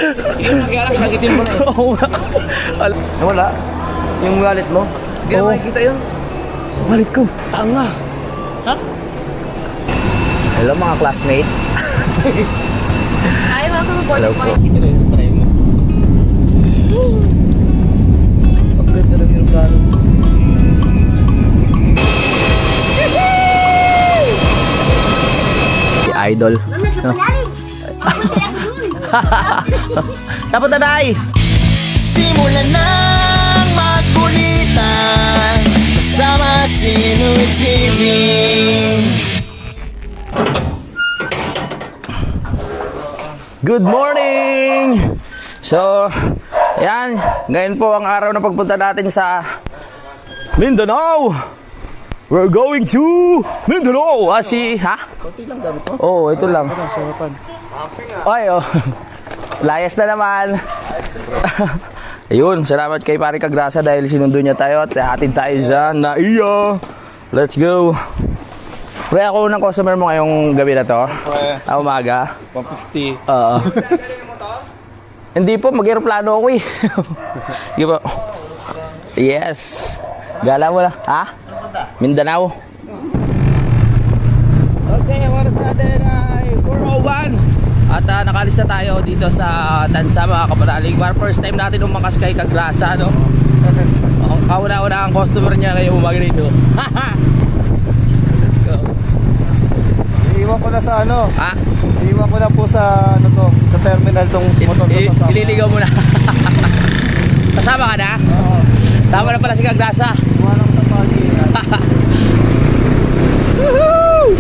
Kaya lang, sagitin mo na eh. Oo nga. Wala. Yung wallet mo. Hindi na makikita yun. Balik ko. Tanga. Ha? Hello mga classmate. Ay, welcome to Hello boarding po. point. Ito yung try mo. Pag-red na lang yung plano. Si Idol. Tapos tatay. Simulan ng magkulitan kasama si Inuit TV. Good morning! So, ayan. Ngayon po ang araw na pagpunta natin sa Mindanao. We're going to Mindanao. Ha? Konti lang gamit mo. Oo, ito lang. Ito, sarapan. Ay, oh. Layas na naman. Ayun, salamat kay Pare Kagrasa dahil sinundo niya tayo at hatid tayo sa Naiya. Let's go. Pre, ako unang customer mo ngayong gabi na to. Umaga. 150. Oo. Hindi po, mag-aeroplano ako eh. Sige po. Yes. Gala mo na. Ha? Mindanao. Okay, ang oras natin ay 4:01. At nakalis na tayo dito sa Tansa mga kapanalig. First time natin umakas kay Kagrasa, no? Kauna-una ang customer niya ngayong umaga dito. Let's go. Iiwan ko na sa ano. Ha? Iiwan ko na po sa ano to, sa terminal tong motor ko sa Ililigaw mo na. Sasama ka na? Oo. Sama na pala si Kagrasa. Kuha lang sa pagi. Woohoo!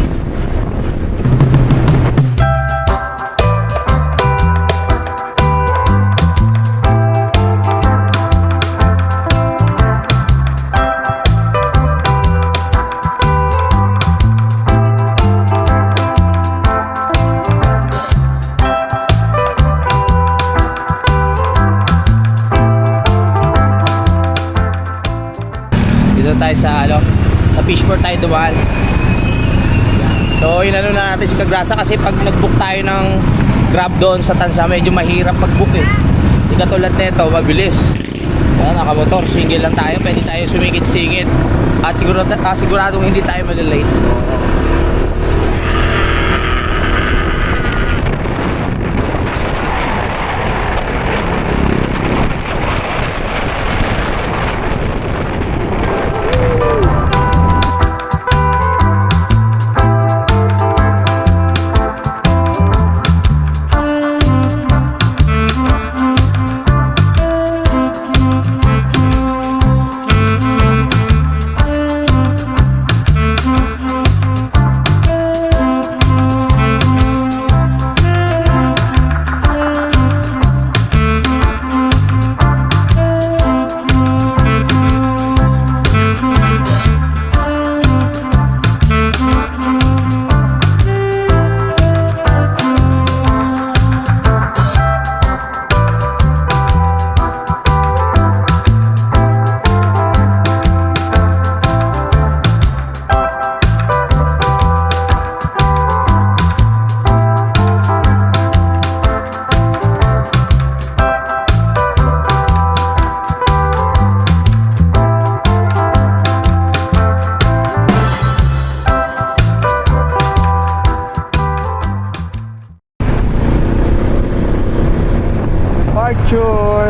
Dito tayo sa sa Fishport tayo dumaan. So inano na natin si Kagrasa kasi pag nag-book tayo ng Grab doon sa Tansa medyo mahirap mag-book eh. Hindi katulad nito, mabilis. Ayan, nakamotor, single lang tayo, pwede tayo sumingit-singit. At siguradong hindi tayo malilate.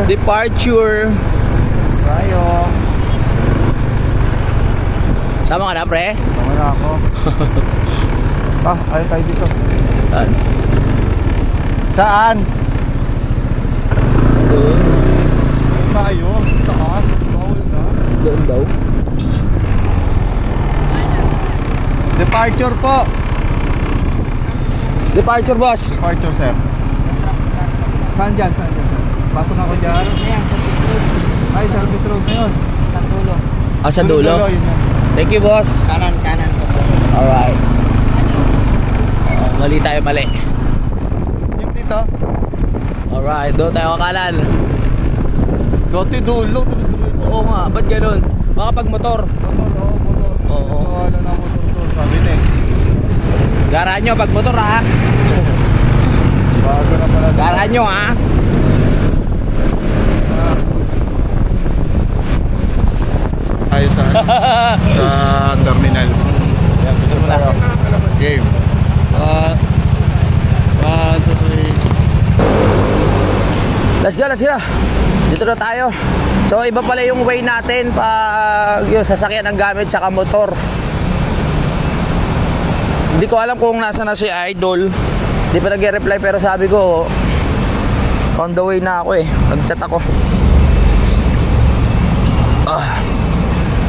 Departure. Tayo. Sama ka na, pre? Tama na ako. Ayaw tayo dito. Saan? Saan? Doon. Tayo. Taas. Bawal na. Doon daw. Departure po. Departure, boss. Departure, sir. Saan dyan? Saan dyan, sir? Pasok ako dyan. Ay, service road na yun. Tandulo. Ah, sa dulo? Yun yun. Thank you, boss. Kanan po. Alright. Mali tayo, mali. Jeep dito. Alright, doon tayo kakalan. Dati dulo. Oo nga, ba't ganun? Baka pag motor. Motor, motor. Oo. Wala na motor to. Sabi na eh. Garaan nyo pag motor ha. Bago na pala. Garaan nyo ha. sa terminal. Yan, picture mo na. Game. 1, 2, 3. Let's go, let's go. Dito na tayo. So iba pala yung way natin pag yung sasakyan ng gamit tsaka motor. Hindi ko alam kung nasa na si Idol. Hindi pa nag-reply pero sabi ko on the way na ako eh. Nag-chat ako.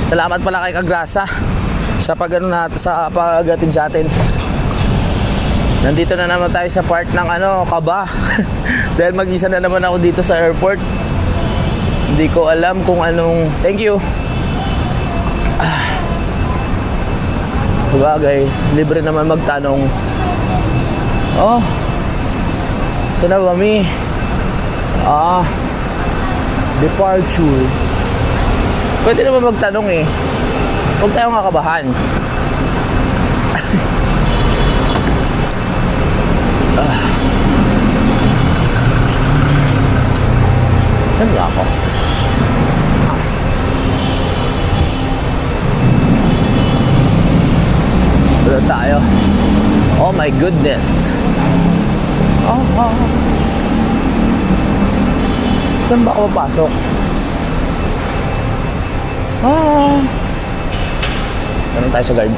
Salamat pala kay Kagrasa sa sa pag-atid sa atin. Nandito na naman tayo sa part ng Kaba. Dahil mag-isa na naman ako dito sa airport. Hindi ko alam kung anong... Thank you. Sabagay, libre naman magtanong. Oh, sana ba mi? Departure. Pwede naman magtanong eh. Huwag tayong kakabahan. Saan ba ako? Dito tayo. Oh my goodness. Saan ba ako papasok? Ganun tayo sa guard.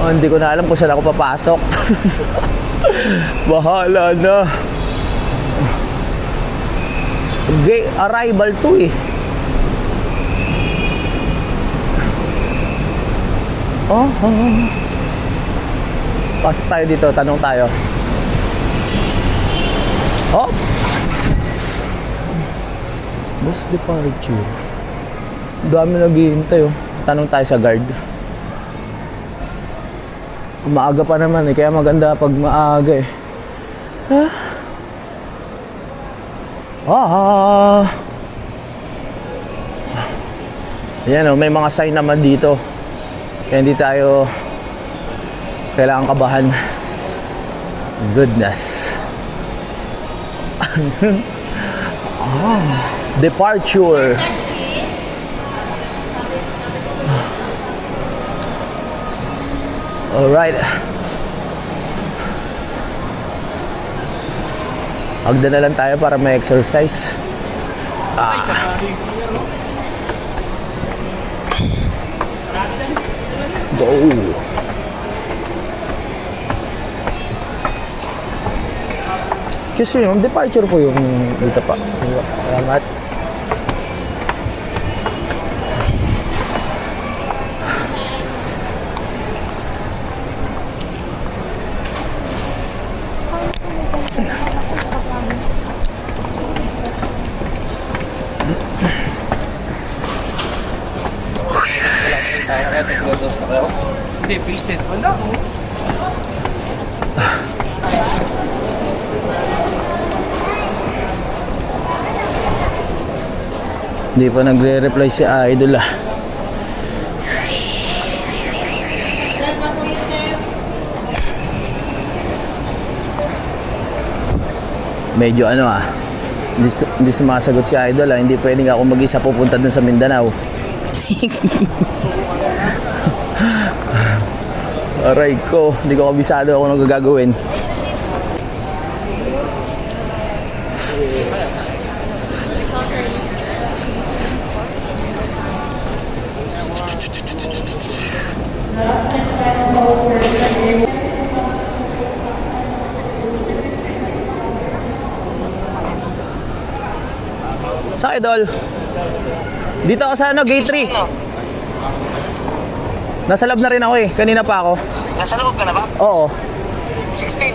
Hindi ko na alam kung saan ako papasok. Bahala na. Okay, arrival to eh. Pasok tayo dito, tanong tayo. Bus departure. Dami naghihintay oh. Tanong tayo sa guard. Maaga pa naman eh, kaya maganda pag maaga eh. Ayan oh, may mga sign naman dito. Kaya hindi tayo kailangan kabahan. Goodness. Departure. Alright. Magda na lang tayo para may exercise. Go. Excuse me, ma'am, departure po yung dito pa. Salamat. Hindi, preset. Wala ko. Hindi pa nagre-reply si Idol ah. Medyo hindi sumasagot si Idol ah. Hindi pwedeng ako mag-isa pupunta dun sa Mindanao. Aray ko, hindi ko kabisado ako nang gagawin. Sa Idol. Dito ako sa gate 3. Nasa loob na rin ako eh. Kanina pa ako. Nasa loob ka na ba? Oo. 16.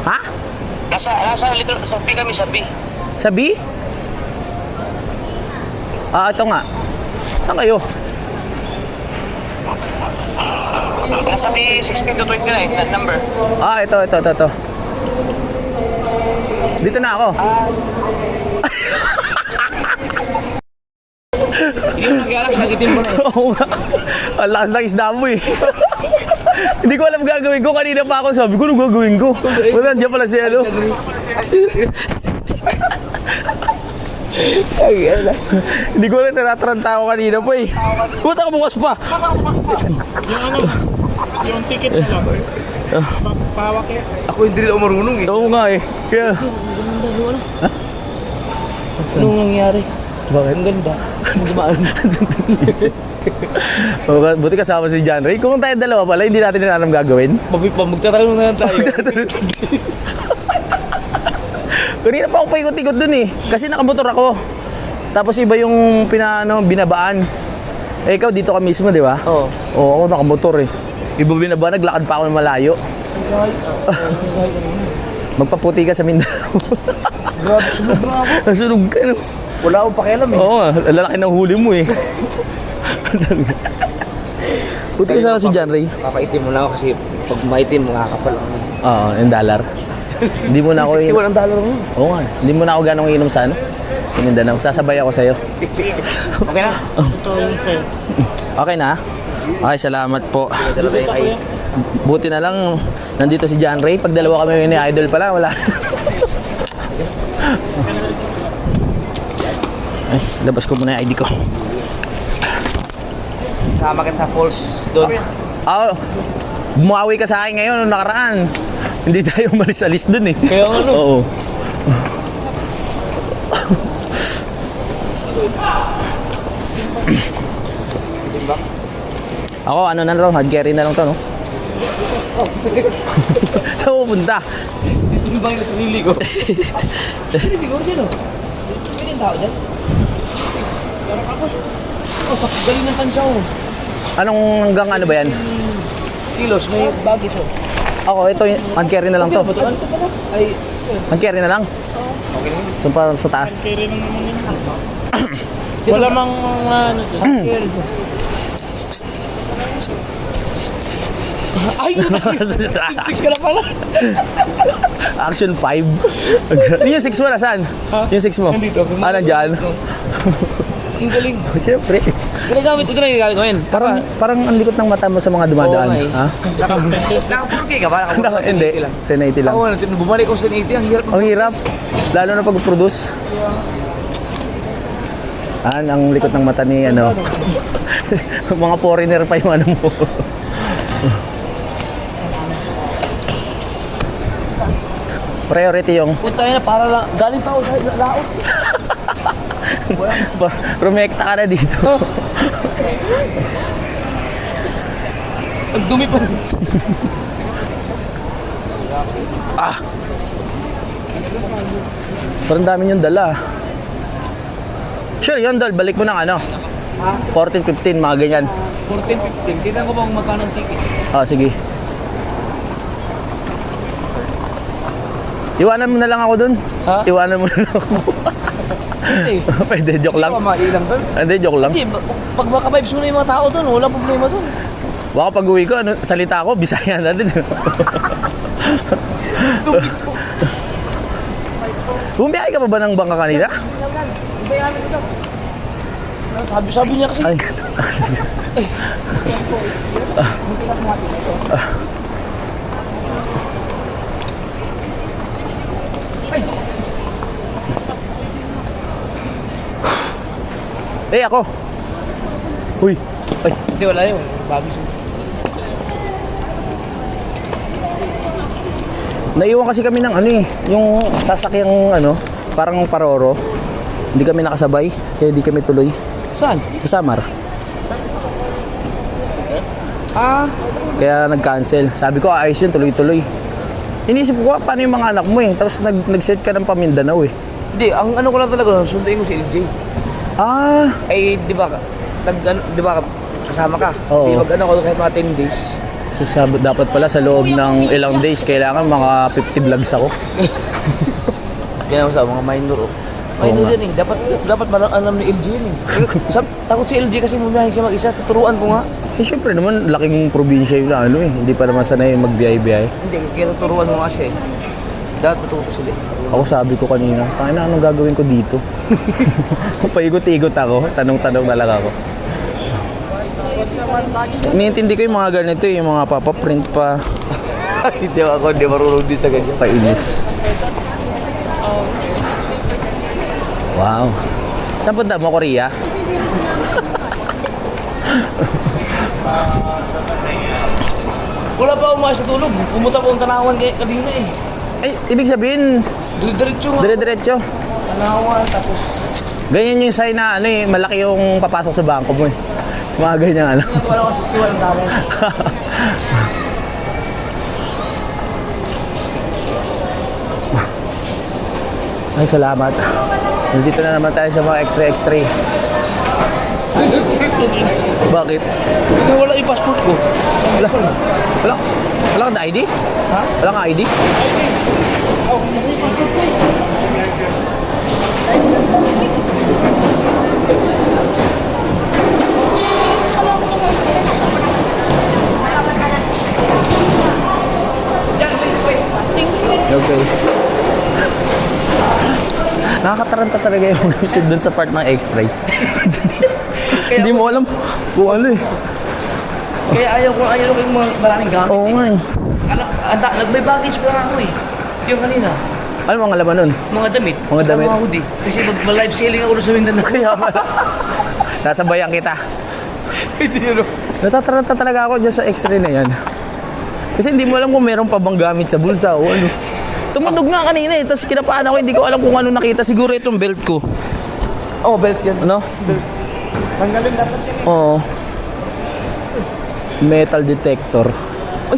Ha? Sa B kami, sa B. Sa B? Ito nga. Saan kayo? Nasa B, 16 to 20 na eh, that number. Ito. Dito na ako. Hindi mo nakialam, sagitin mo na eh. Oo nga. Ang lakas ng isda mo eh. Hindi ko alam gagawin ko. Kanina pa ako sabi ko, anong gagawin ko? Wala, nandiyan pala si ano. Hindi ko alam, tinataranta ako kanina po eh. Puta ka bukas pa. Yung ticket na lang. Pawak eh. Ako hindi rin marunong eh. Oo nga eh. Kaya... Anong nangyari? Bakit? Ang ganda. Gumaan. Buti kasama si John Ray. Kung tayo dalawa pala, hindi natin na alam gagawin. Magtatanong na lang tayo. Kanina pa ako paikot-ikot dun eh. Kasi nakamotor ako. Tapos iba yung binabaan. Eh ikaw dito ka mismo, di ba? Oo. Oo, ako nakamotor eh. Iba binabaan, naglakad pa ako ng malayo. Magpaputi ka sa Mindanao. Grabe, sunog na ako. Nasunog ka no? Wala akong pakialam eh. Oo nga, lalaki ng huli mo eh. Buti kasama si John Ray. Papaitim mo lang ako kasi pag maitim, makakapal ako. Oo, yung dollar. Hindi mo na ako... 61 ang dollar mo. Oo nga, hindi mo na ako ganong inom sa ano? Sa Mindanao. Sasabay ako sa'yo. Okay na? Ito yung sa'yo. Okay na? Okay, salamat po. Dala tayo kay... Buti na lang, nandito si John Ray. Pag dalawa kami ni Idol pala, wala. Ay, labas ko muna yung ID ko. Sama ka sa falls doon. Ah, bumawi ka sa akin ngayon nung nakaraan. Hindi tayo umalis-alis dun eh. Kaya ano? Oo. Ako, ano na lang, hard carry na lang to, no? Saan pupunta? Timbang yung sarili ko. Hindi siguro sino? Pwede yung tao dyan? Oh, sa galing ng tansya ko. Anong hanggang ano ba yan? Kilos, may bagis oh. Ako, ito, hard carry na lang to. Ano to pala? Ay, Hard carry na lang. okay lang. So, pa sa taas. Kaya rin naman yun. Wala mang ano dyan. Ay, 6 ka na pala. Action 5. Yung 6 mo, nasaan? Yung 6 mo? Nandito. Ah, nandyan? Ang galing. Siyempre. Ginagamit, ito na yung ginagamit ko yun. Parang ang likot ng mata mo sa mga dumadaan. Oo nga eh. Ha? Naka-4K ka ba? Hindi. 1080 lang. Ako, bumalik ko sa 1080, ang hirap. Ang hirap. Lalo na pag-produce. Ang likot ng mata ni ano. Mga foreigner pa yung ano mo. Priority yung Punta na para lang, galing pa ako sa laot. rumekta ka na dito. Ang dumi pa. Parang dami yung dala. Sure, yun Dol. Balik mo ng ano. 14, 15, mga ganyan. 14, 15. Tignan ko ba kung magkano ang ticket. Sige. Iwanan mo na lang ako dun. Ha? Iwanan mo na lang ako. Hindi. Pwede, joke lang. Hindi pa mailang doon. Hindi, joke lang. Hindi, pag maka-vibes mo na yung mga tao doon, wala problema doon. Baka pag uwi ko, salita ko, Bisaya na din. Bumiyahe ka pa ba ng bangka kanina? Sabi niya kasi. Ay. Ako. Uy. Ay. Hindi, wala yun. Bago siya. Naiwan kasi kami ng ano eh, yung sasakyang ano, parang paroro. Hindi kami nakasabay, kaya hindi kami tuloy. Saan? Sa Samar. Kaya nag-cancel. Sabi ko, ayos yun, tuloy-tuloy. Inisip ko, paano yung mga anak mo eh? Tapos nag-set ka ng Pamindanao eh. Hindi, ang ano ko lang talaga, sunduin ko si LJ. Ay, di ba, kasama ka? Oo. Di mag-ano ko kahit mga 10 days. Dapat pala sa loob ng ilang days, kailangan mga 50 vlogs ako. Yan ako sa mga minor. Minor nga. yan eh. Dapat alam ni LJ yun eh. Pero, takot si LJ kasi bumiyahe siya mag-isa. Tuturuan ko nga. Eh syempre naman, laking probinsya yun na ano eh. Hindi pa naman sanay magbiyahe-biyahe. Hindi, kaya tuturuan mo nga siya eh. Dapat matuto sila eh. Ako sabi ko kanina, tangina anong gagawin ko dito? Paigot-igot ako, tanong-tanong na lang ako. Iniintindi ko yung mga ganito, yung mga papaprint pa. Hindi ako, hindi marunong din sa ganyan. Painis. Wow. Saan punta mo, Korea? Wala pa umayos sa tulog. Pumunta po ang tanawan kanina eh. Ay, ibig sabihin, Dire-diretso nga. dire-diretso. Tanawan, tapos... Ganyan yung sign na ano eh, malaki yung papasok sa bangko mo eh. Mga ganyan ano. Wala ko 61 ang dami. Ay, salamat. Nandito na naman tayo sa mga x-ray. Bakit? Wala yung passport ko. Wala. Wala. Wala kang ID? Ha? Wala kang ID? Okay. Nakakataranta talaga yung doon sa part ng x-ray. Hindi mo alam kung ano eh. Kaya ayaw ko yung mga maraming gamit. Oo nga eh. Nagbay baggage pa lang ako eh. Yung kanina. Ano mga laman nun? Mga damit. Mga Tsaka damit. Mga hoodie. Kasi mag-live selling ako sa Mindanao. Kaya pala. Nasabayan kita. Hindi yun. Natataranta talaga ako dyan sa x-ray na yan. Kasi hindi mo alam kung meron pa bang gamit sa bulsa o ano. Tumunog nga kanina eh. Tapos kinapaan ako, hindi ko alam kung ano nakita. Siguro itong belt ko. Oh, belt yan. Ano? Belt. Tanggalin dapat yan. Oo. Metal detector. Ay,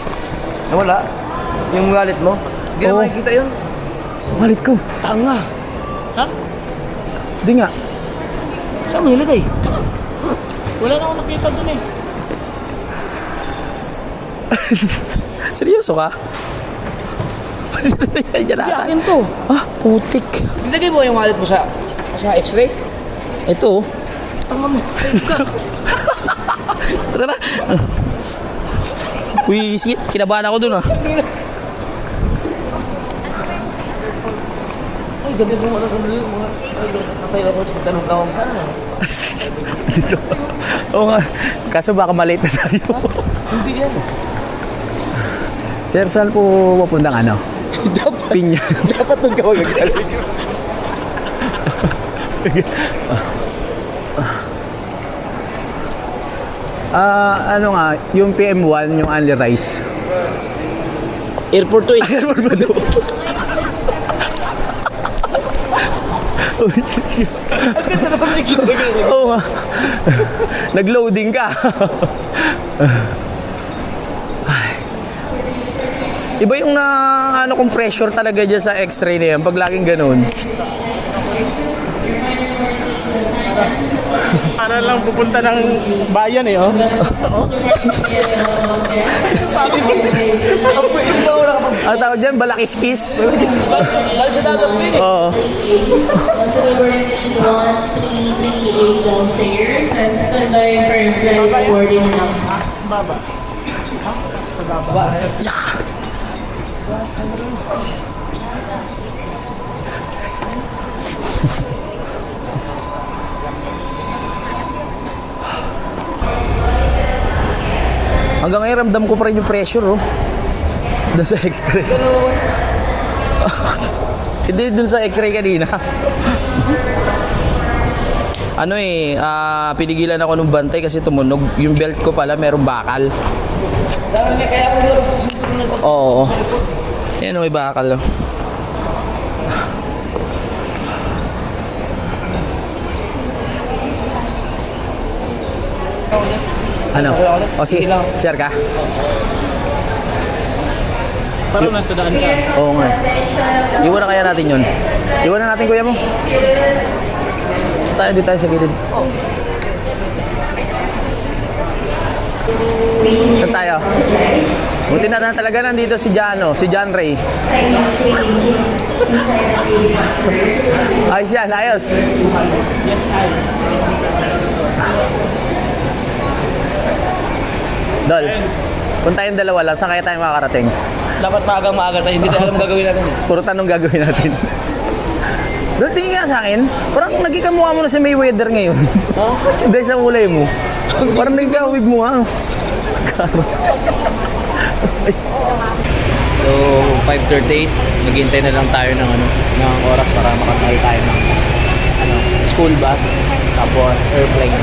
Nawala. Yung wallet mo. Hindi na Oo. makikita yun. wallet ko. Tanga. Ha? Hindi nga. Saan mo nilagay? Wala na akong nakita dun eh. Seryoso ka? Diyan ata. Yakin to. Ah, putik. Nilagay mo yung wallet mo sa x-ray? Ito oh. Tanga mo. Tara na. Uy, shit. Kinabahan ako dun ah. Ay, gabi mo mga natay ako sa tanong-tawang sana. Dito. Oo nga. Kaso baka malate na tayo. Hindi yan. Sir, saan po papuntang ano? Dapat. Pinya. Dapat nung ka magagalit. Ano nga, yung PM1, yung only rice. Airport to eh. Airport ba doon? Oh, sige. Oo nga. Nag-loading ka. Ay. Iba yung ano kung pressure talaga dyan sa x-ray na yan pag laging ganun. Para lang pupunta ng bayan eh, oh. Ang tawag dyan, balakiskis. Lalo sa dagat mo yun eh. Oo. Number 1338 downstairs and stand by for your flight boarding announcement. Baba. Hanggang ngayon, ramdam ko pa rin yung pressure, oh. Doon sa x-ray. Hindi, doon sa x-ray kanina. Ano eh, pinigilan ako ng bantay kasi tumunog. Yung belt ko pala, merong bakal. Kaya ako doon. Oo. Yan, may bakal, oh. Ano? O sige, share ka? Parang nasa daan ka. Oo nga. Iwan na kaya natin yun. Iwan na natin, kuya mo. Tayo, di tayo sa gilid. Saan tayo? Buti na talaga nandito si Jano, si John Ray. Ayos yan, ayos. Dol, kung tayong dalawa lang, saan kaya tayo makakarating? Dapat maaga tayo. Hindi tayo alam gagawin natin eh. Puro tanong gagawin natin. Dol, tingin nga sa akin, parang nagkikamukha mo na si Mayweather ngayon. Ha? Dahil sa kulay mo. Parang nagkawig mo ah. So, 5:38, maghintay na lang tayo ng ng oras para makasakay tayo ng school bus, tapos airplane.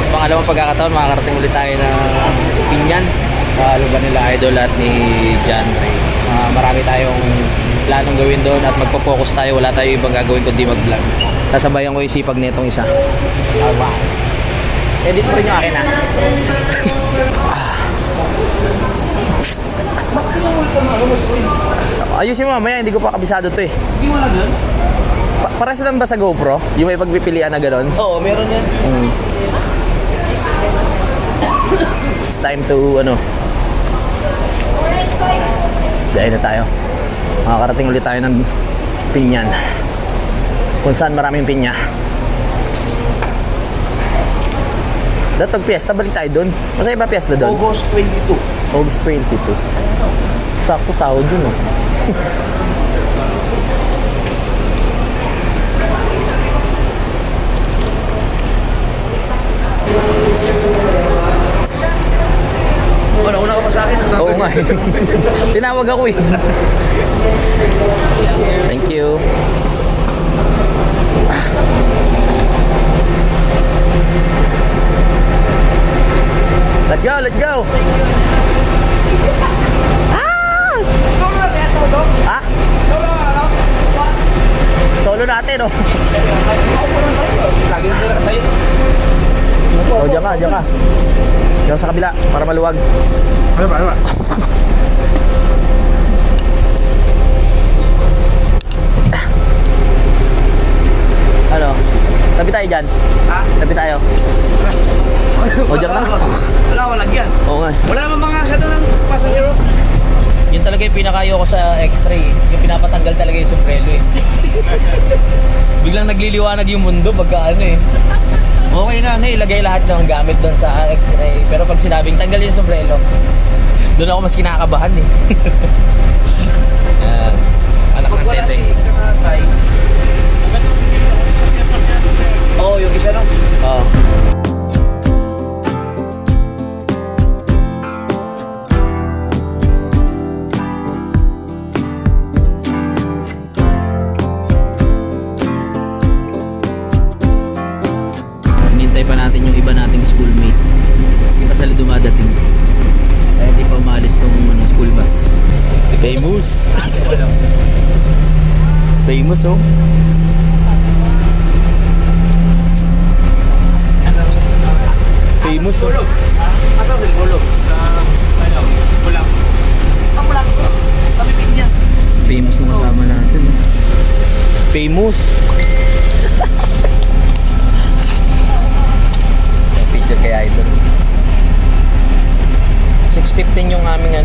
Pangalawang pagkakataon, makakarating ulit tayo ng Pinyan sa lugar nila Idol at ni John Ray. Marami tayong planong gawin doon at magpo-focus tayo, wala tayo ibang gagawin kundi mag-vlog. Sasabayan ko yung sipag nitong isa. Edit mo rin yung akin ah. Ayusin mo mamaya, hindi ko pa kabisado to eh. Hindi mo alam yun? Pares lang ba sa GoPro? Yung may pagpipilian na gano'n? Oo, meron yan. It's time to dahil na tayo. Makakarating ulit tayo ng Pinyan. Kung saan maraming pinya. Dapat pag piyesta, balik tayo doon. Masaya ba piyesta doon? August 22. August 22. Sakto sahod yun oh. Una ka pa sa akin. Oo nga eh. Tinawag ako eh. Thank you. Let's go, let's go. Ha? Solo natin, oh. Lagi na sila tayo. Oh, diyan ka, diyan ka. Diyan sa kabila, para maluwag. Ano ba? Ano? Tabi tayo dyan. Ha? Tabi tayo. O, diyan ka na. Wala, walang yan. Oo nga. Wala naman mga shadow ng pasahero. Yun talaga yung pinakayo ko sa X-ray. Yung pinapatanggal talaga yung sombrero eh. Biglang nagliliwanag yung mundo pagka eh. Okay na, ilagay lahat ng gamit doon sa X-ray. Pero pag sinabing tanggal yung sombrero, doon ako mas kinakabahan eh. Yan. Anak Pag ng wala tete. si Kanatay. Oo, yung isa no? Oo. Hinintay pa natin yung iba nating schoolmate. Hindi pa sila dumadating. Kaya hindi pa umalis tong school bus. Famous. Famous oh. Famous oh. Asa ko ulo? Kulang. Ang wala ko. Kami pinya. Famous yung kasama natin. Famous. Picture kay Idol. 6:15 yung aming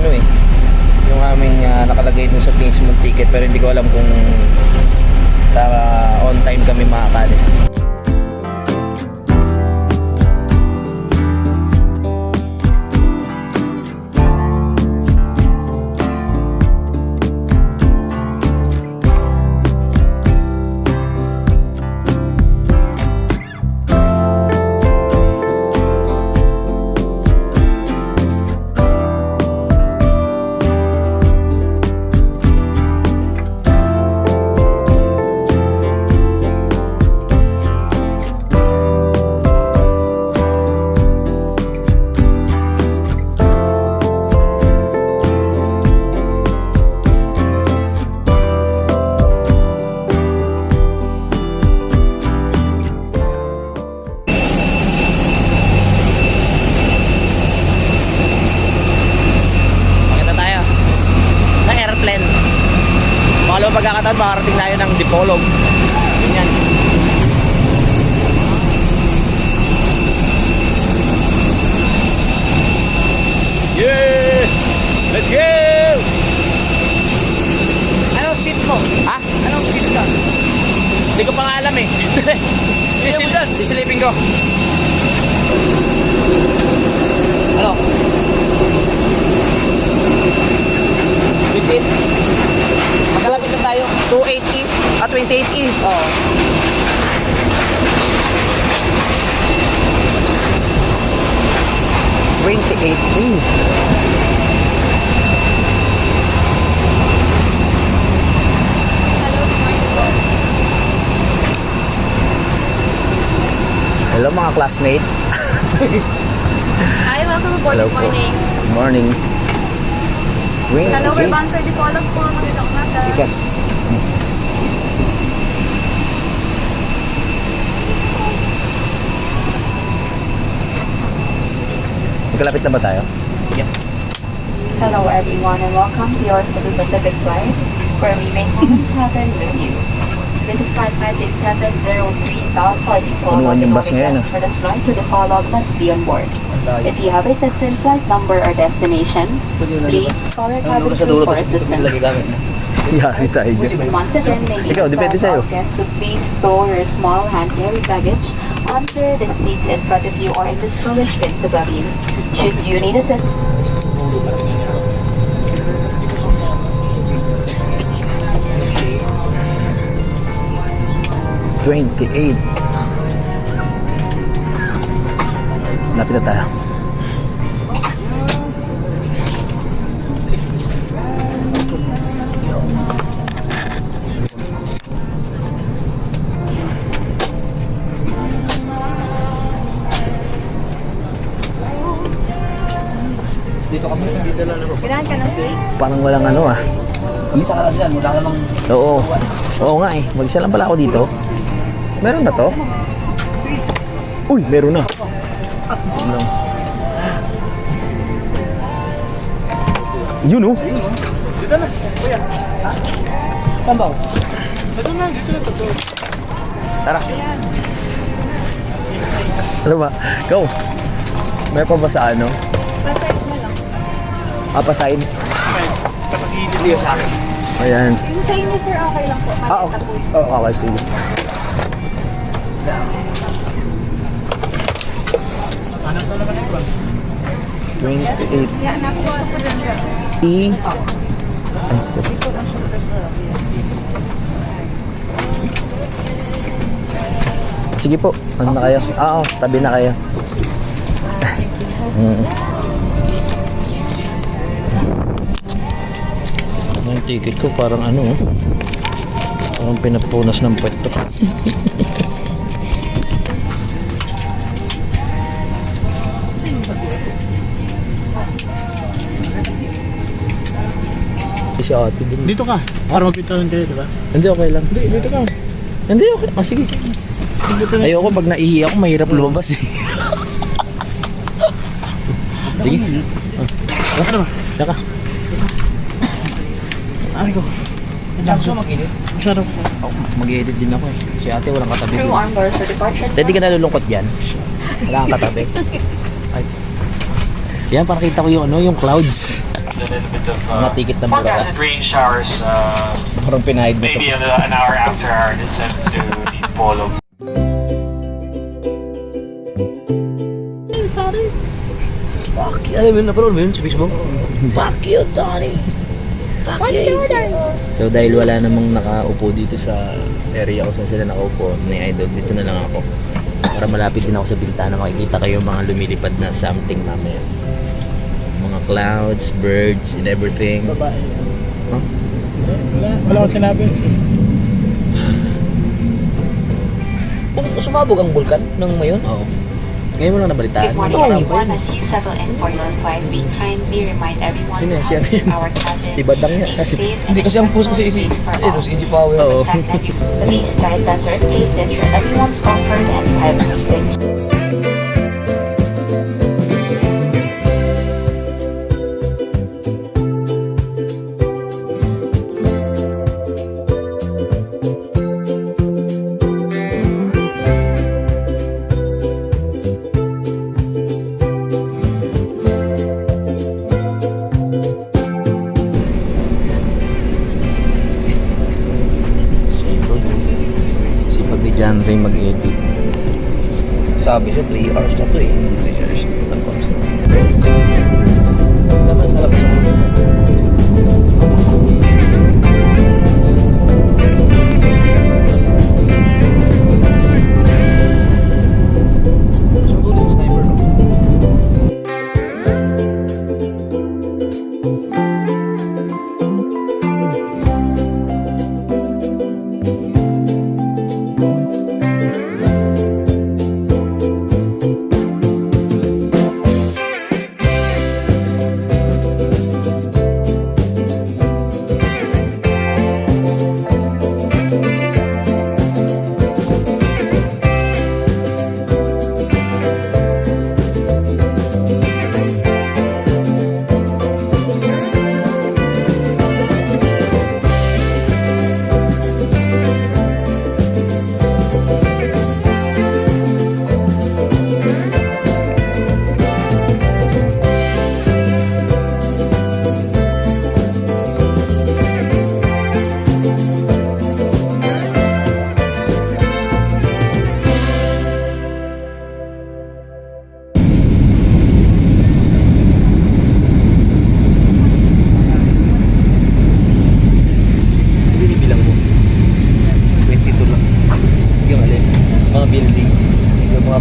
yung aming nakalagay dun sa Facebook ticket, pero hindi ko alam kung on time kami makakalis. Pagkakataon, makarating tayo ng Dipolog. Yan. Yeah! Let's go! Anong seat mo? Ha? Anong seat ka? Hindi ko pa nga alam eh. Sisilipin ko. Ano? Wait. Magkalapit na tayo. 280 at 28E. Oo. 2018. Hello mga classmate. Hi, welcome aboard. Hello Good po. morning. Good morning. Hello, we're 2018. bound for Dipolog po. Magandang umaga. Isa. Magkalapit na ba tayo? Hello everyone and welcome to your Cebu Pacific flight where we make moments happen with you. This is flight 703 bound for Dipolog. Punuan yung bus ngayon, For this flight to Dipolog must be on board. If you have a different flight number or destination, please call your cabin crew for assistance. Yari tayo dyan. Once again, may we Ikaw, depende sa'yo. ask guests to please store your small hand carry baggage under the seats in front of you or in the storage bins above you. Should you need assistance, 28. Lapit na tayo. Kailangan ka ng sleep? Parang walang ano ah. Isa ka lang dyan, wala ka namang... Oo. Oo nga eh. Mag-isa lang pala ako dito. Meron na to? Uy, meron na. Yun lang. Yun oh. Saan ba? Tara. Ano ba? Go. May pa ba sa ano? Pasay na lang. Upaside? Ayan. Yung sa inyo, sir, okay lang po. Ah, Makita po yun. oh, okay, sige. Anak na naman ito. 28. Yan, nakuha ko rin sa Ay, sorry. Sige po, ano na kayo? Oo, tabi na kayo. Yung ticket ko parang ano, parang pinapunas ng puwet to. Si ate din. Dito ka. Para mapintahan kayo, di ba? Hindi, okay lang. Hindi, dito ka. Hindi, okay. Ah, sige. Ayoko pag naihi ako, mahirap lumabas eh. Sige. Ano ba? Saka. Ay ko. Gusto mag-edit? Masyado. Mag-edit din ako eh. Si ate walang katabi. crew on board for departure. Hindi ka nalulungkot dyan. Wala kang katabi. Ay. Yan, para kita ko yung ano, yung clouds. A little bit of Mga ticket na mura ka. forecasted rain showers Parang pinahid mo sa... maybe an hour after our descent to Dipolog. Fuck you. Alam mo, napanood mo yun sa Facebook? Fuck you, Tony. Fuck you. So dahil wala namang nakaupo dito sa area kung saan sila nakaupo ni Idol, dito na lang ako. Para malapit din ako sa bintana, makikita kayo mga lumilipad na something mamaya. Mga clouds, birds, and everything. Babae. Huh? Wala akong sinabi. Sumabog ang bulkan ng mayon? Oo. Ngayon mo lang nabalitaan. Good morning Oo. everyone. As you settle in for your flight, we kindly remind everyone Sino yan? Siya to yan? our cabin. Si Badang yan. Stay safe and Hindi kasi ang puso kasi si CG Power. Oo. Please guidelines are in place to ensure everyone's comfort and privacy. Sipag ni John Ray mag-edit. Sabi siya, 3 hours na to eh. 3 hours. Tagpapos na. Naman sa labas. Siguro yung sniper, no?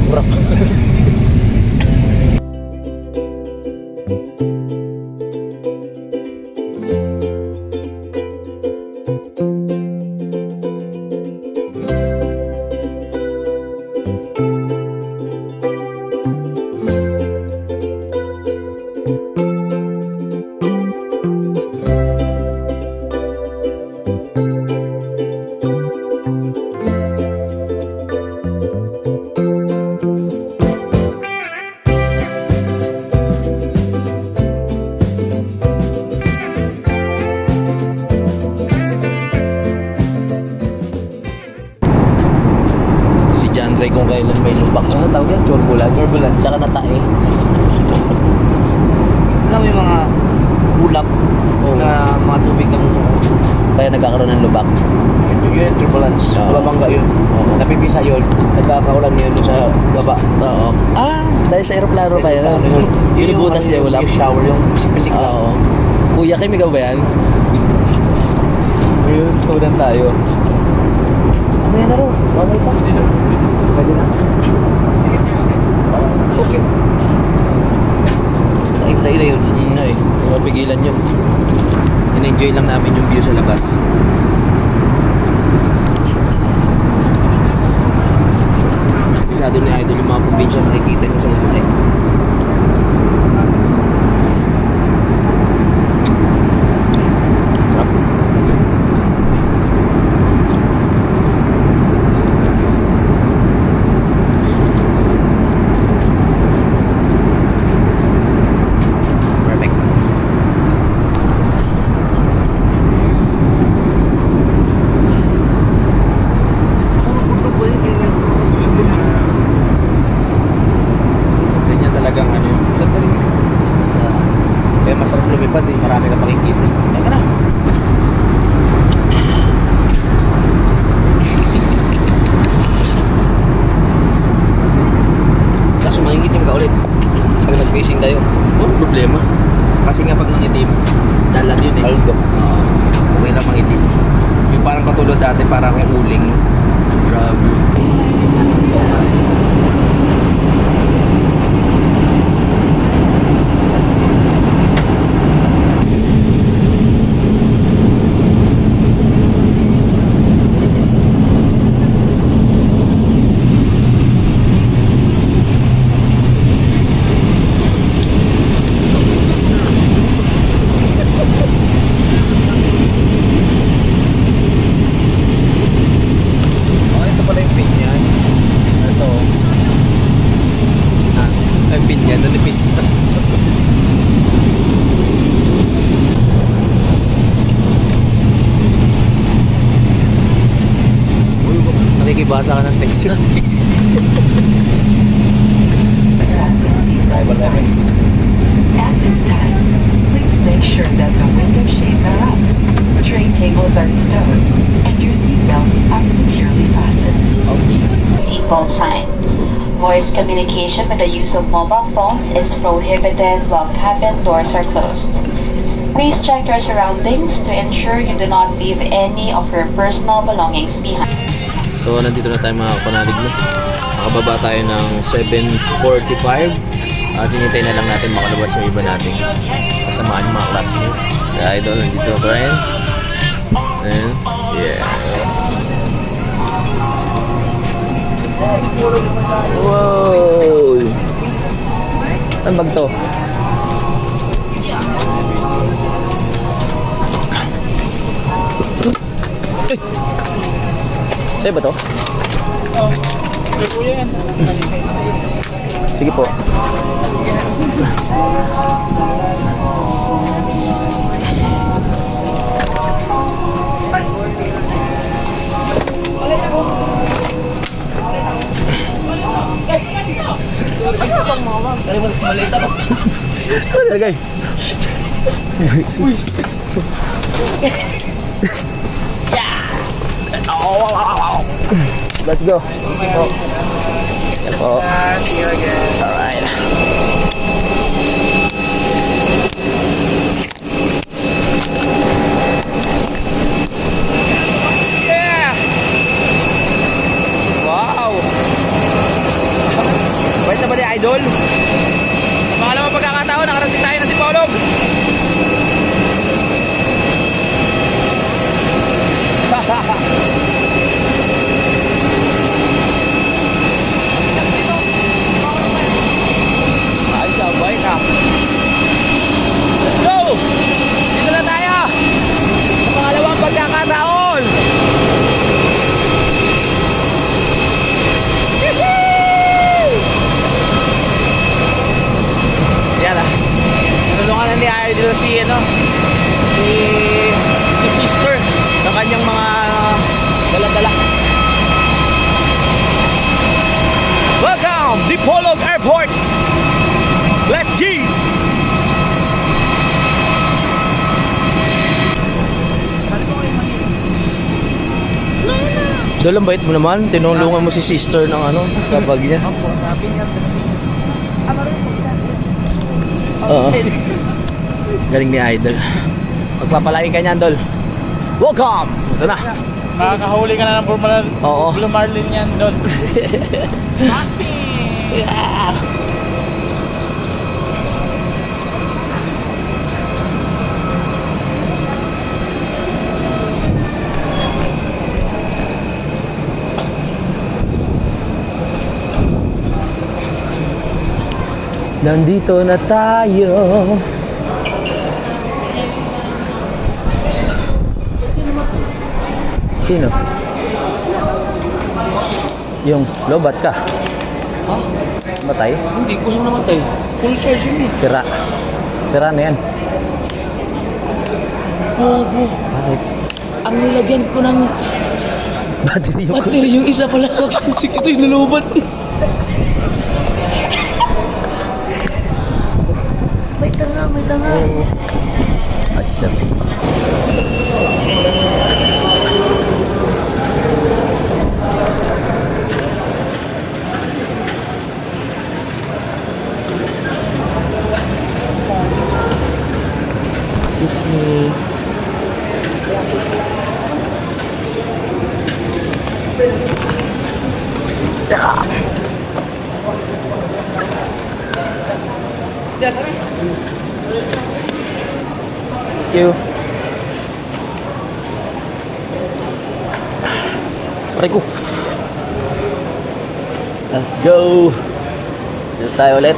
Sobra. Si John Ray kung kailan may lubak. Ano tawag yan? Turbulence? Turbulence. Tsaka natae. Alam mo yung mga ulap na mga tubig na bumuo. Kaya nagkakaroon ng lubak. Yun, turbulence. Oo. Babangga yun. Oo. Napipisa yun. Nagkakaulan yun sa baba. Oo. Ah, dahil sa aeroplano kayo na. Binibutas niya ulap. Yung shower, yung pisik-pisik lang. Oo. Kuya, Kim, ikaw ba yan? Ayun, tunan tayo. Mamaya na rin. Mamaya pa. Pwede na. Okay. Tayo na yun. Ay, hindi mapigilan yun. In-enjoy lang namin yung view sa labas. Bisado ni Idol yung mga probinsya makikita niya sa mga sarap. Perfect. Ganyan talagang ano yun. Kaya masarap lumipad eh. Marami ka makikita. Teka na. Kaso mangingitim ka ulit. Pag nag-fishing tayo. Oh, problema. Kasi nga pag nangitim, dalan yun eh. Aldo. Okay lang mangitim. Yung parang katulad dati, parang kang uling. Grabe. Oh, ito pala yung pin niyan. Ito. Ah, ang pin niyan, nanipis na. Uy, nakikibasa ka ng text. At this time, please make sure that the window shades are up, tray tables are stowed, and your seatbelts are securely fastened. Seatbelt sign. Voice communication with the use of mobile phones is prohibited while cabin doors are closed. Please check your surroundings to ensure you do not leave any of your personal belongings behind. So, nandito na tayo mga kanalig mo. Makababa tayo ng 7:45 at hinintay na lang natin makalabas yung iba natin kasamaan yung mga classmates. Si Idol, nandito pa rin. And, yeah. Wow! Saan bag to? Ay! Sa'yo ba to? Oh, kuya yan. Sige po. Maliit ako. Saan nalagay? Let's go. Oh. See you again. Alright. Yeah! Wow! tao, nakarating tayo ng Dipolog. Ay, sabay na. Let's go! Dito na tayo! Sa pangalawang pagkakataon! Yan ah. Tinulungan na ni Idol si sister ng kanyang mga dala-dala. Welcome, Dipolog Airport! Let's G! Dol, ang bait mo naman. Tinulungan mo si sister ng sa bag niya. Oo. Galing ni Idol. Magpapalain ka niyan, Dol. Welcome! Ito na. Makakahuli ka na ng Oo. Blue Marlin yan doon. Yeah. Nandito na tayo. Sino? Yung lobat ka? Ha? Matay? Hindi ko siya namatay. Full charge yun eh. Sira. Sira na yan. Bobo. Bakit? Ang nilagyan ko ng Battery yung battery yung isa pala. Ito yung nalubat. May tanga, may tanga. Ay, sir. Excuse me. Teka. Thank you. Aray ko. Let's go. Dito tayo ulit.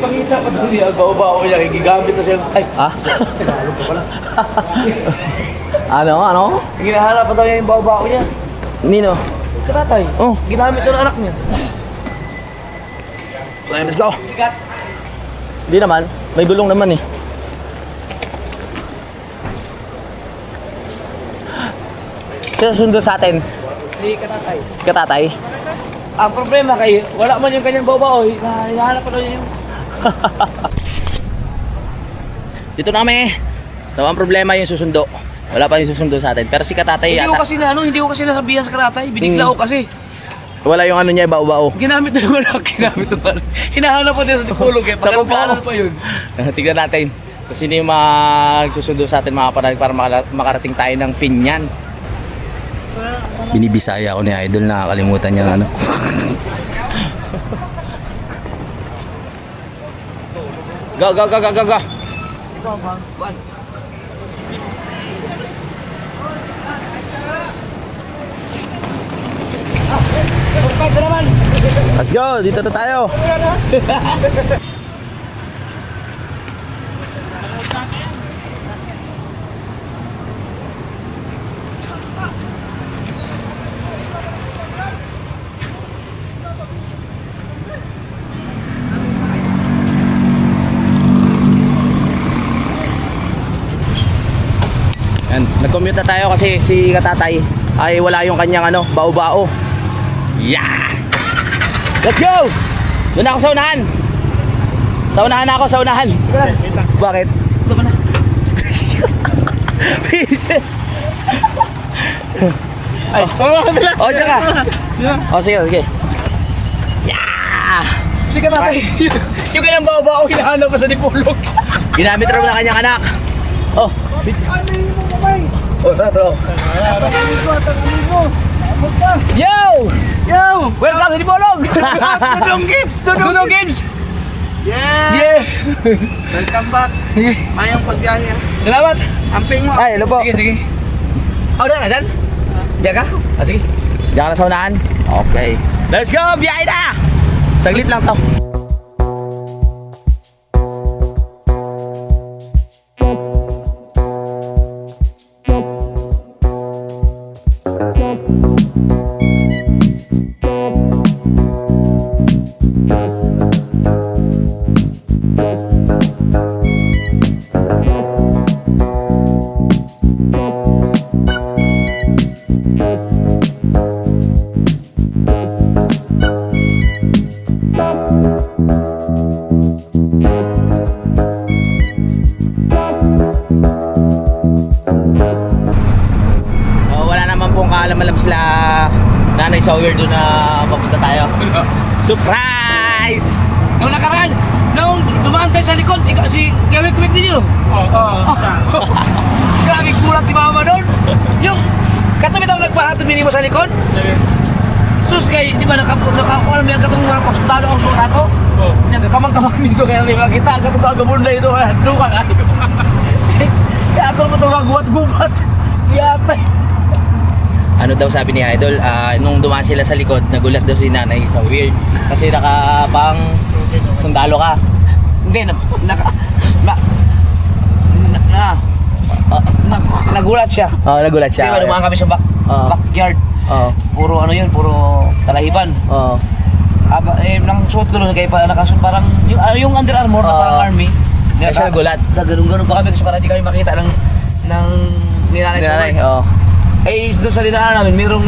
Pakita pa doon niya. Bawa-bawa ko niya. Gigamit na siya. Ay, Ha? Tagalog ka pala. Ano? Ginahanap pa daw niya yung bawa-bawa niya. Nino? Katatay. Oh. Ginamit doon ang anak niya. Okay, let's go. Hindi naman. May gulong naman eh. Sino sundo sa atin? Si Katatay. Si Katatay? Ang problema kayo, wala man yung kanyang bawa-bawa. Hinahanap pa daw niya yung... Dito na kami. So ang problema yung susundo. Wala pa yung susundo sa atin. Pero si Katatay Hindi ko yata. kasi hindi ko kasi nasabihan sa Katatay. Binigla ko kasi. Wala yung niya, bao-bao. Ginamit na yung anak. Ginamit na yung anak. Hinahanap pa din sa Dipolog eh. Pagkano pa yun. Tignan natin. Kung sino yung magsusundo sa atin mga panahon para makarating tayo ng Pinyan. Binibisaya ako ni Idol, nakakalimutan niya ano. Go, go, go, go, go, go. Ikaw, Juan. Let's go, dito na tayo. Yan, nag-commute na tayo kasi si Katatay ay wala yung kanyang bao-bao. Yeah! Let's go! Doon ako sa unahan. Sa unahan ako, sa unahan. Bakit? Ito ka na. Ay, oh, siya ka. Oh, sige, sige. Yeah! Si Katatay. Yung kanyang bao-bao, hinahanap pa sa Dipolog. Ginamit raw ng kanyang anak. Oh, Ano yung mo kamay? O, sa ito. Yo! Yo! Welcome to Bolog! Dudong Gibbs! Dudong Games! Yeah! Yeah! Welcome back. Mayong pagbiyahe. Salamat! Amping mo. Ay, hello po. Sige, sige. Oh, diyan ka dyan? Diyan ka? Ah, sige. Diyan ka na sa unahan? Okay. Let's go! Biyahe na! Saglit lang to. Oh, wala naman pong kaalam-alam sila Nanay Sawyer doon na papunta tayo. Surprise! Nung nakaraan, nung dumaan tayo sa likod, si Gawin Kumik din yun. Grabe kulat ni Mama doon. Yung katabi daw nagpahatid minimo sa likod. Sus kay, di ba nakakuha may katong mga pagsundalo ang suot ato? Nagkakamang-kamang dito kaya may makita ang katong agabon na ito. Duka ka. Kaya ato mo ito gubat-gubat. Yatay. Ano daw sabi ni Idol, nung dumaan sila sa likod, nagulat daw si Nanay sa weird. Kasi nakapang sundalo ka. Hindi, nagulat siya. Oo, nagulat siya. Di ba, dumaan kami sa backyard. Puro ano yun, puro talahiban. Nang suot ko nun, kaya nakasuot parang, yung Under Armour na parang army. Kaya siya nagulat. Ganun-ganun pa kami kasi para di kami makita ng ninanay sa world. Eh, doon sa linaan namin, mayroong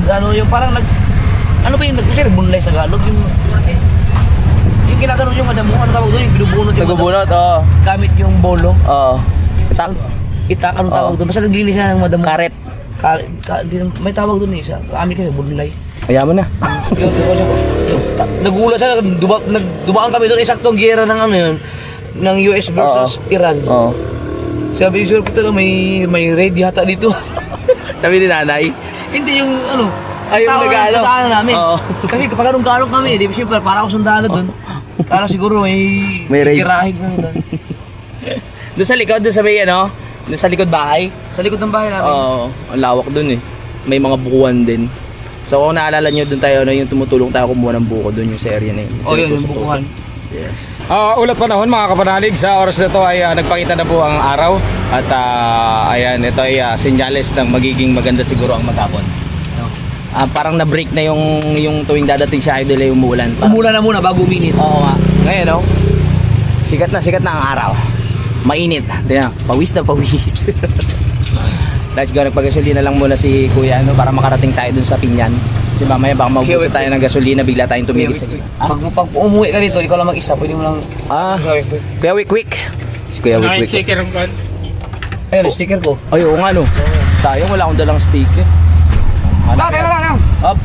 ano yung parang ano ba yung nagbunlay sa Tagalog? Yung kinagano'n yung madamo, ano tawag doon? Yung binubunot yung Nagubunot, oo. gamit yung bolo. Oo. Itak, anong tawag doon? Basta naglinis siya ng madamo. Karet. May tawag doon isa. Amin kasi bunlay. Kaya mo na. Nagulat siya, dumaan kami doon, eksaktong giyera ng ano yun, ng US versus Iran. Oo. Sabi ni Sir Pito na may raid yata dito. Sabi ni Nanay. Hindi yung ano, Ay, yung nag-aalo. tao namin. Oo. Kasi kapag anong-galong kami, di ba siyempre para ako sundalo doon. Kala siguro may raid. kirahig kami doon. Doon sa likod, doon sa may ano, doon sa likod bahay. Sa likod ng bahay namin. Oo, ang lawak doon eh. May mga bukuan din. So kung naalala nyo doon tayo, yung tumutulong tayo kumuha ng buko doon yung sa area na yun. Oh, yun, yung bukuhan. Yes. Ulat panahon mga kapanalig, sa oras na ito ay nagpakita na po ang araw at ayan, ito ay senyales ng magiging maganda siguro ang matapon. Parang na-break na yung tuwing dadating si Idol ay umuulan. Umulan na muna bago uminit. Oo nga. Ngayon sikat na ang araw. Mainit. Tingnan, pawis na pawis. Let's go, nagpagasolina lang muna si Kuya para makarating tayo dun sa Pinyan. Kasi mamaya baka maubos tayo ng gasolina, bigla tayong tumigil sa gilid. Pag umuwi ka dito, ikaw lang mag-isa, pwede mo lang... Kuya Wick. Si Kuya Wick. sticker ang pan. Ayun, sticker ko. Ay, oo nga no. Sayang, wala akong dalang sticker. Bakit lang. Up.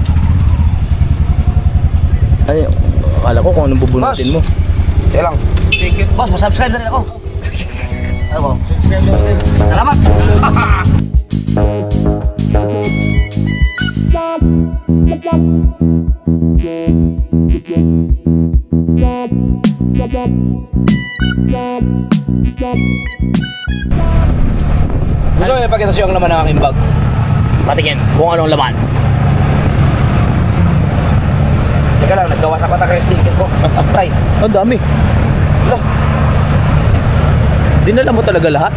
Ano, akala ko kung anong bubunutin mo. Sige lang. Boss, masubscribe na rin ako. Ano ko? Salamat. Gusto ko ipakita sa'yo ang laman ng aking bag. Patingin kung anong laman. Teka lang, naggawa sa kata kaya sticker ko. Tay. Ang dami. Wala. Dinala mo talaga lahat?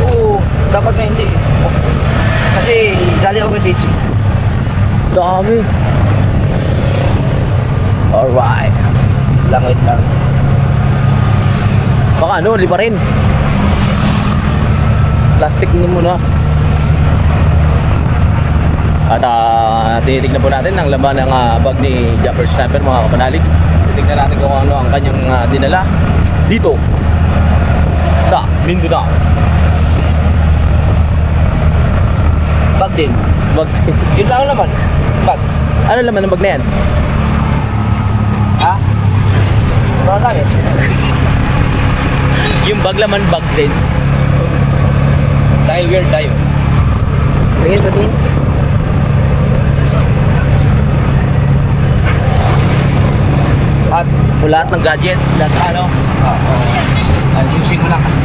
Oo, dapat na hindi. Kasi dali ako kay DJ. Dami. Alright. Wait lang. Baka ano, di pa rin. Plastic niyo muna. At titignan po natin ang laman ng bag ni Japper Snapper mga kapanalig. Titignan natin kung ano ang kanyang dinala dito sa Mindanao. Bag din. Bag. Yun lang ang laman. Bag. Ano laman ng bag na yan? Ha? Mga gamit. Yung bag laman bag din. Dahil weird tayo. Tingin. lahat ng gadgets, lahat ng ano. Ayusin ko lang kasi.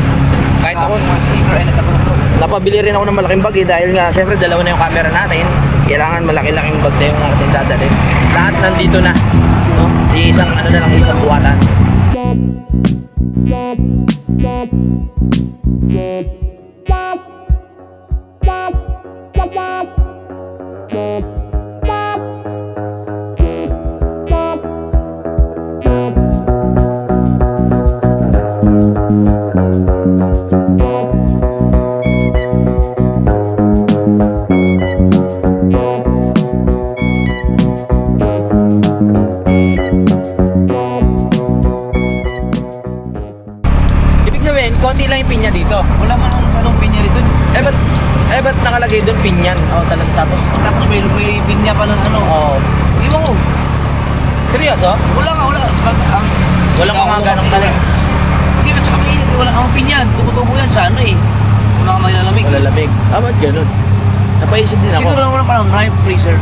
Kahit ako, Mga sticker ay nagkabulok. napabili rin ako ng malaking bag dahil nga syempre dalawa na yung camera natin. Kailangan malaki-laking bag na yung ating dadalhin. Lahat nandito na. No? Isang ano na lang, isang buwatan. Ibig sabihin, konti lang yung pinya dito. Wala man anong pinya dito. Ba't nakalagay doon pinyan? Oh, tapos, Tapos may pinya pa ng ano. oh, Iwan ko. seryoso? Wala nga, wala. Walang mga ganong talaga. Hindi ba tsaka mainit? Wala ang pinya. Tubo-tubo yan sa ano eh. Sa mga malalamig. Malalamig. Ba't ganun? Napaisip din ako. Siguro naman parang knife freezer.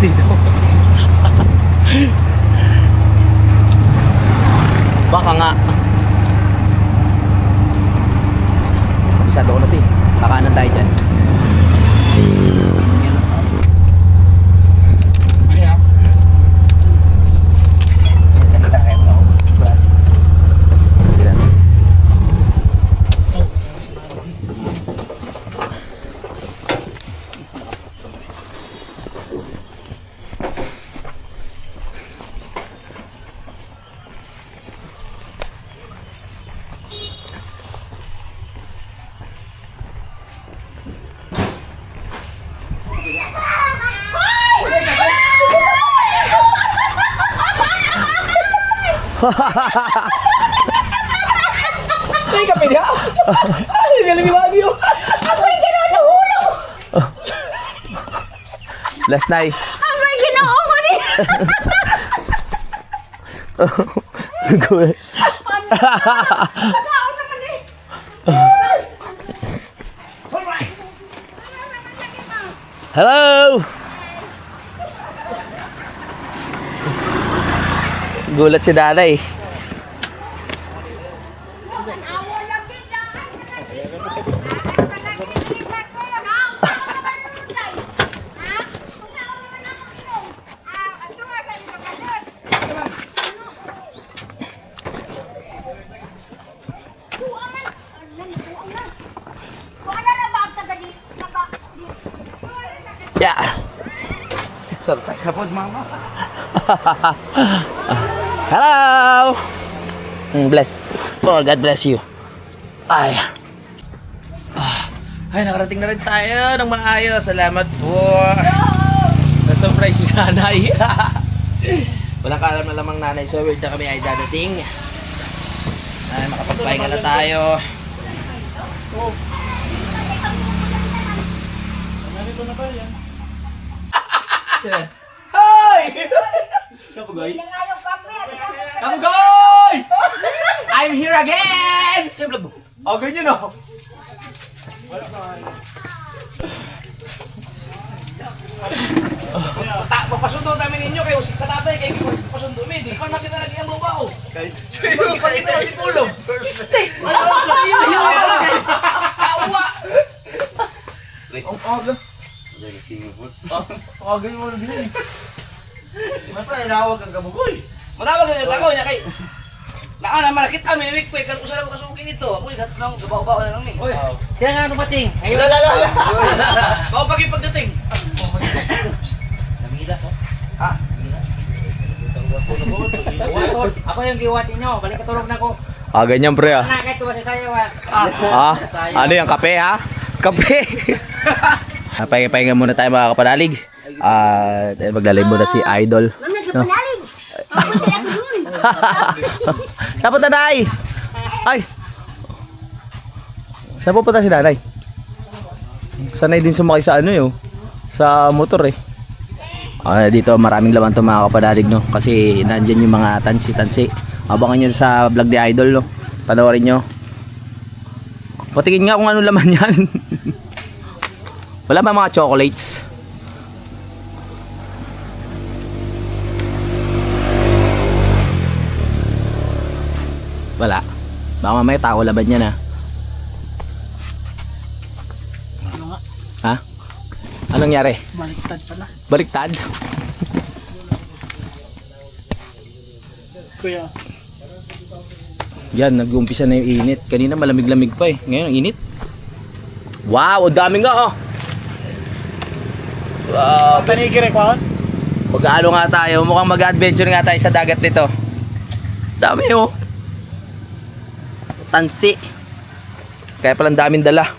Dito. Baka nga. Kabisado ko na ito eh. Kakanan tayo dyan. Ay, kape niya! Ay, galing yung bagyo! Ako'y kinasuhulog! Last night. Ako'y ginoo ko ni! Hello! Gulat si nanay. Yeah. Surprise na po, mama. Hello! Bless. Oh, God bless you. Ay. Ay, nakarating na rin tayo ng maayos. Salamat po. Na-surprise si nanay. Walang kaalam na lamang nanay. So, weird na kami ay dadating. Ay, makapagpahinga na tayo. Hoy! Kapugoy? Kapugoy! I'm here again! Siyempre vlog mo. Oh, ganyan oh. Papasundo namin ninyo kayo si katatay kayo papasundo mi. Di pa makita lagi ang lupa ko. Di pa ito si Pulong. Piste! Awa! Ang aga. Aga yung mga din. May pa nalawag ang kabugoy. Matawag na ako niya kay. Naka na malakit amin week pa kan usara ko kasukin ito. Ako nang gabaw-baw na lang ni. Oy. Kaya nga dumating. Ayun. Bawo pagi pagdating. Namilas oh. Ha? Ako yung giwati nyo. Balik katulog na ko. Ah, ganyan pre ah. Nakakit tuwa sa sayo ah. Ah, ano yung kape ha? Kape! Pahinga muna tayo mga kapanalig. At maglalay muna si Idol. No? Saan punta nanay? Ay! Saan pupunta si nanay? Sanay din sumakay sa ano yun, sa motor eh. Dito maraming laman to mga kapanalig no. Kasi nandyan yung mga tansi-tansi. Abangan nyo sa vlog ni Idol no. Panoorin nyo. Patingin nga kung ano laman yan. Wala ba mga chocolates? Wala. Baka mamaya tao laban yan, ha? Ano nga? Ha? Anong nangyari? Baliktad pala. Baliktad? Kuya. Yan, nag-uumpisa na yung init. Kanina malamig-lamig pa eh. Ngayon, ang init. Wow, ang dami nga, oh! Wow. Tanigiri ko. Mag-ano nga tayo, mukhang mag-adventure nga tayo sa dagat nito. Dami oh. Tansi. Kaya palang daming dala.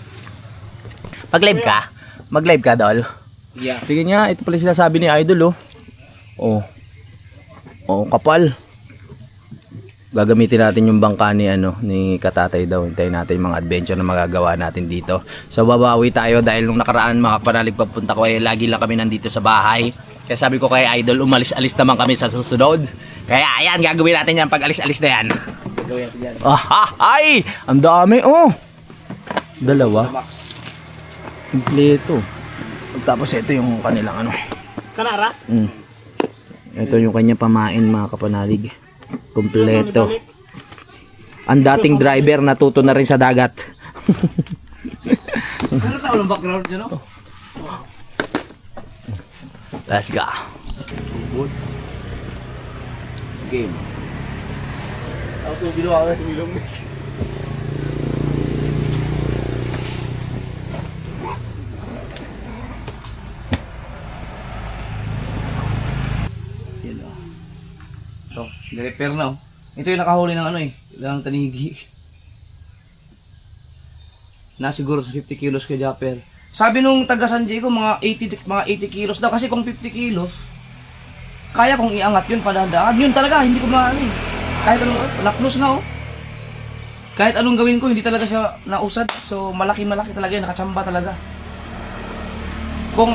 Mag-live ka? Mag-live ka, Dol? Yeah. Tingnan niya, ito pala sinasabi ni Idol oh. Oh. Oh, kapal. Gagamitin natin yung bangka ni ni Katatay daw. Hintayin natin yung mga adventure na magagawa natin dito. So babawi tayo dahil nung nakaraan mga kapanalig pagpunta ko ay lagi lang kami nandito sa bahay. Kaya sabi ko kay Idol, umalis-alis naman kami sa susunod. Kaya ayan, gagawin natin yan pag alis-alis na yan. Ay! Ang dami oh! Dalawa. Kompleto. Tapos ito yung kanilang Kanara? Ito yung kanya pamain mga kapanalig. Kompleto. Ang dating driver natuto na rin sa dagat. Ano tao ng background dyan, no? Let's go. Game. Ako ginawa ko sa ilong. Ito, nirepair na oh. Ito yung nakahuli ng ng tanigi. Na siguro sa 50 kilos kay Japper. Sabi nung taga San Diego mga 80 kilos daw kasi kung 50 kilos kaya kong iangat yun padadaan. Yun talaga hindi ko maano eh. Kahit anong lapnos na oh. Kahit anong gawin ko hindi talaga siya nausad. So malaki talaga yun, nakachamba talaga. Kung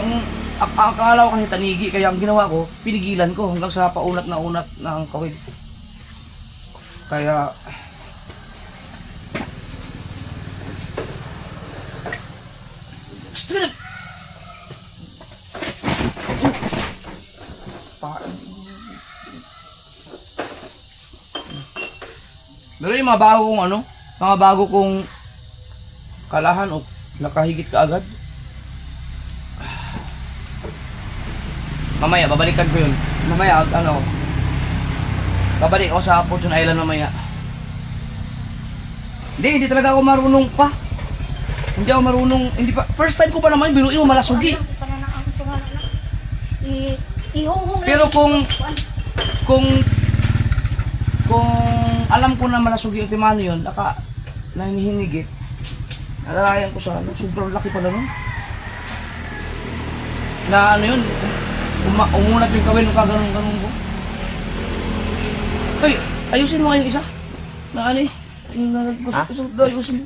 akala ko kasi tanigi kaya ang ginawa ko, pinigilan ko hanggang sa paunat na ang kawig. Kaya Pero yung mga bago kong kalahan o nakahigit ka agad. Mamaya, babalikan ko yun. Mamaya, babalik ako sa Fortune Island mamaya. Hindi talaga ako marunong pa. Hindi ako marunong, hindi pa. First time ko pa naman, biruin mo malasugi. Pero kung alam ko na malasugi yung timano yun, nahihinigit. Nalalayan ko sa sobrang laki pala nun. Na yun, umunat yung kawin, kaganon ko. Hey, ayusin mo nga yung isa. Na gusto daw, ayusin mo.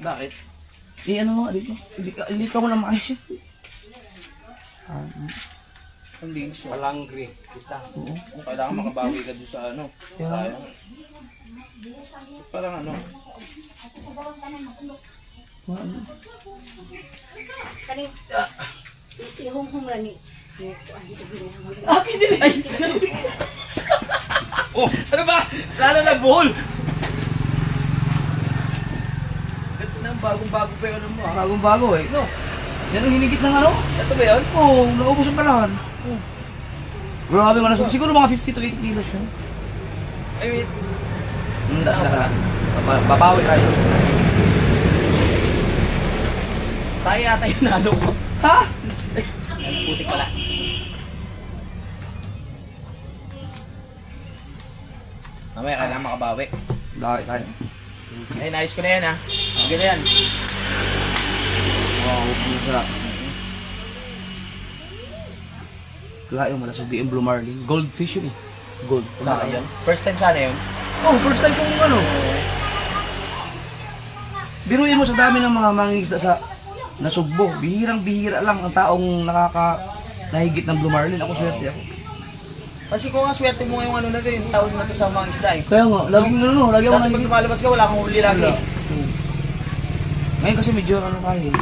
Bakit? Mo nga dito. Ilika mo na maayos yun. Hindi siya. Palangri kita. Kailangan makabawi ka doon sa tayo. Parang Oh, ano ba? Lalo na buhol. Ito na, bagong-bago pa yung mo ha. Bagong-bago eh. No. Yan ang hinigit ng Ito ba yun? Oo, naubos ang palahan. Grabe man na. Siguro mga 50 to 80 kilos yun. Ay, wait. Babawi tayo. Tayo yata yung nalo ko. Ha? Putik pala. Mamaya kailangan makabawi. Bawi tayo. Ay, naayos ko na yan ha. Sige na yan. Wow, masarap. Kaya yung malasugi yung blue marlin. Goldfish yun eh. Gold. Sana yun? First time sana yun? Oh, first time kong Biruin mo sa dami ng mga mangingisda sa Nasugbo. Bihirang-bihira lang ang taong nahigit ng blue marlin. Ako swerte ako. Kasi kung nga swerte mo yung na to, yung tawag na to sa mga isda eh. Kaya nga, lagi ako Dati pag nahigit. lumalabas ka, wala kang huli lagi. Ngayon kasi medyo tayo eh.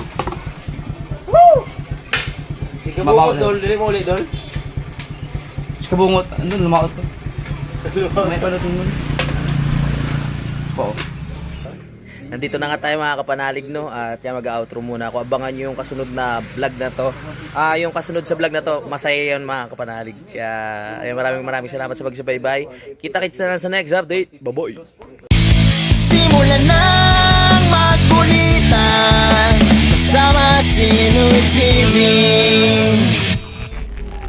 Sige Babaw mo, na. Dol. Dili mo ulit, Dol. Kabungot, andun lumakot ko. May palutin nun. Po. Nandito na nga tayo mga kapanalig, no? At yan, mag-outro muna ako. Abangan nyo yung kasunod na vlog na to. Yung kasunod sa vlog na to, masaya yun mga kapanalig. Kaya ayun, maraming salamat sa pagsubaybay. Kita-kits na lang sa next update. Bye-bye! Simulan ng magkulitan kasama si Inuit TV.